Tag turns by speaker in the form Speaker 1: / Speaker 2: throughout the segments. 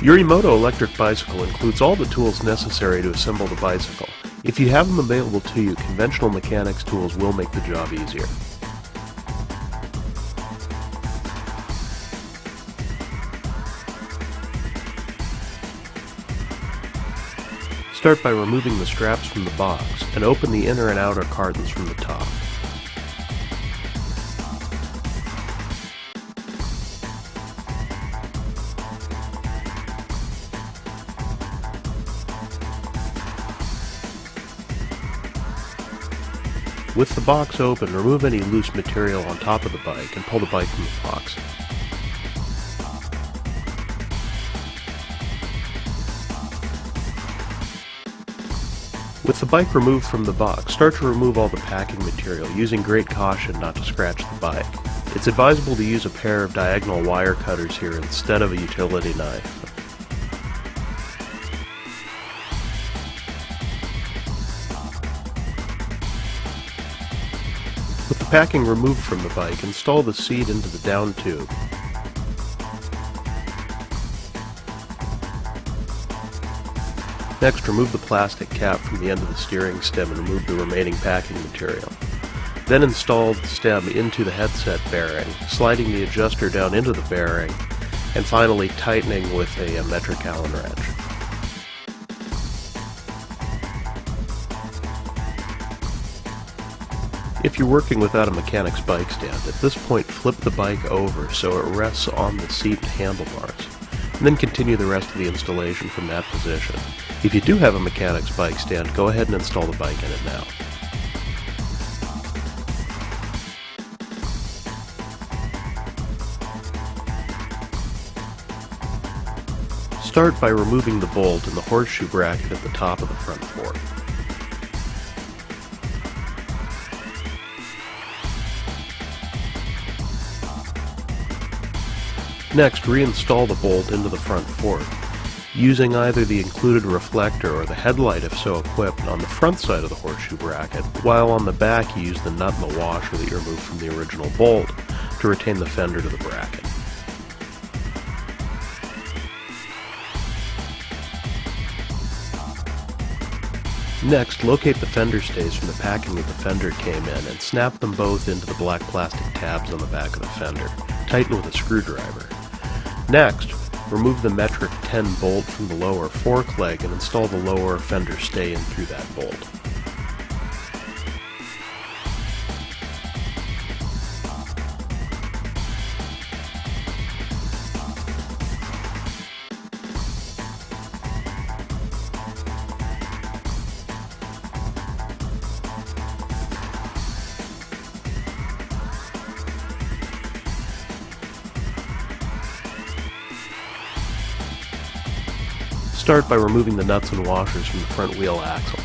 Speaker 1: Your Emoto electric bicycle includes all the tools necessary to assemble the bicycle. If you have them available to you, conventional mechanics tools will make the job easier. Start by removing the straps from the box and open the inner and outer cartons from the top. With the box open, remove any loose material on top of the bike and pull the bike from the box. With the bike removed from the box, start to remove all the packing material, using great caution not to scratch the bike. It's advisable to use a pair of diagonal wire cutters here instead of a utility knife. With the packing removed from the bike, install the seat into the down tube. Next, remove the plastic cap from the end of the steering stem and remove the remaining packing material. Then install the stem into the headset bearing, sliding the adjuster down into the bearing, and finally tightening with a metric Allen wrench. If you're working without a mechanic's bike stand, at this point flip the bike over so it rests on the seat and handlebars, and then continue the rest of the installation from that position. If you do have a mechanic's bike stand, go ahead and install the bike in it now. Start by removing the bolt in the horseshoe bracket at the top of the front fork. Next, reinstall the bolt into the front fork, using either the included reflector or the headlight if so equipped on the front side of the horseshoe bracket, while on the back you use the nut and the washer that you removed from the original bolt to retain the fender to the bracket. Next, locate the fender stays from the packing that the fender came in and snap them both into the black plastic tabs on the back of the fender. Tighten with a screwdriver. Next, remove the metric 10 bolt from the lower fork leg and install the lower fender stay in through that bolt. Start by removing the nuts and washers from the front wheel axle.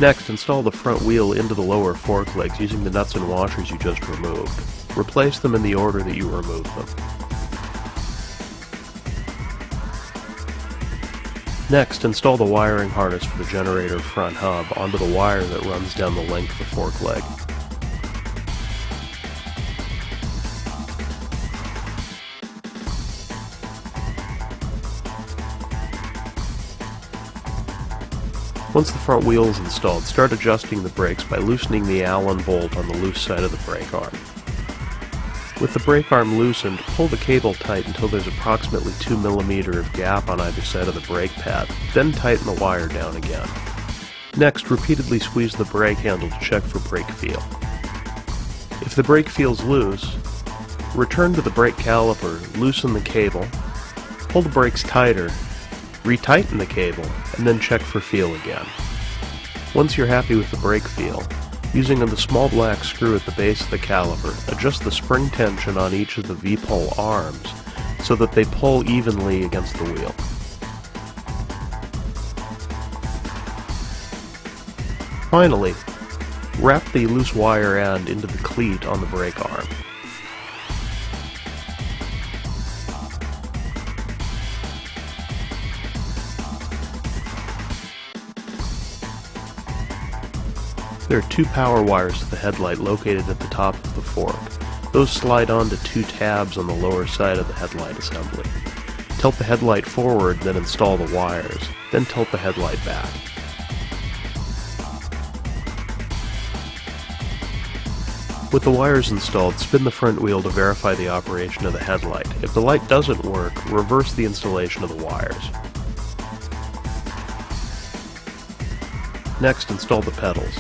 Speaker 1: Next, install the front wheel into the lower fork legs using the nuts and washers you just removed. Replace them in the order that you removed them. Next, install the wiring harness for the generator front hub onto the wire that runs down the length of the fork leg. Once the front wheel is installed, start adjusting the brakes by loosening the Allen bolt on the loose side of the brake arm. With the brake arm loosened, pull the cable tight until there's approximately 2 mm of gap on either side of the brake pad, then tighten the wire down again. Next, repeatedly squeeze the brake handle to check for brake feel. If the brake feels loose, return to the brake caliper, loosen the cable, pull the brakes tighter, retighten the cable, and then check for feel again. Once you're happy with the brake feel, using the small black screw at the base of the caliper, adjust the spring tension on each of the V-pull arms so that they pull evenly against the wheel. Finally, wrap the loose wire end into the cleat on the brake arm. There are 2 power wires to the headlight located at the top of the fork. Those slide onto 2 tabs on the lower side of the headlight assembly. Tilt the headlight forward, then install the wires. Then tilt the headlight back. With the wires installed, spin the front wheel to verify the operation of the headlight. If the light doesn't work, reverse the installation of the wires. Next, install the pedals.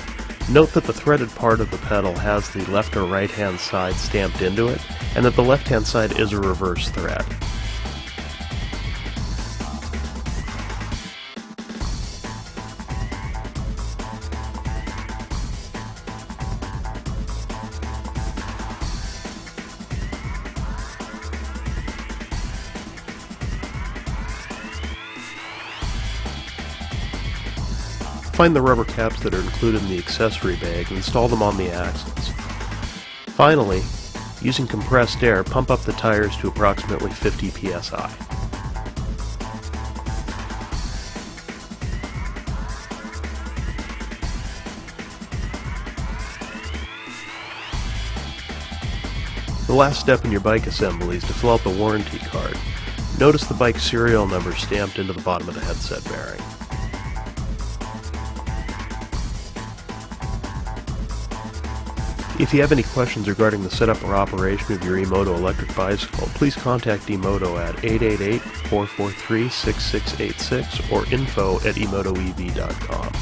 Speaker 1: Note that the threaded part of the pedal has the left or right hand side stamped into it, and that the left hand side is a reverse thread. Find the rubber caps that are included in the accessory bag and install them on the axles. Finally, using compressed air, pump up the tires to approximately 50 psi. The last step in your bike assembly is to fill out the warranty card. Notice the bike serial number stamped into the bottom of the headset bearing. If you have any questions regarding the setup or operation of your Emoto electric bicycle, please contact Emoto at 888-443-6686 or info@emotoev.com.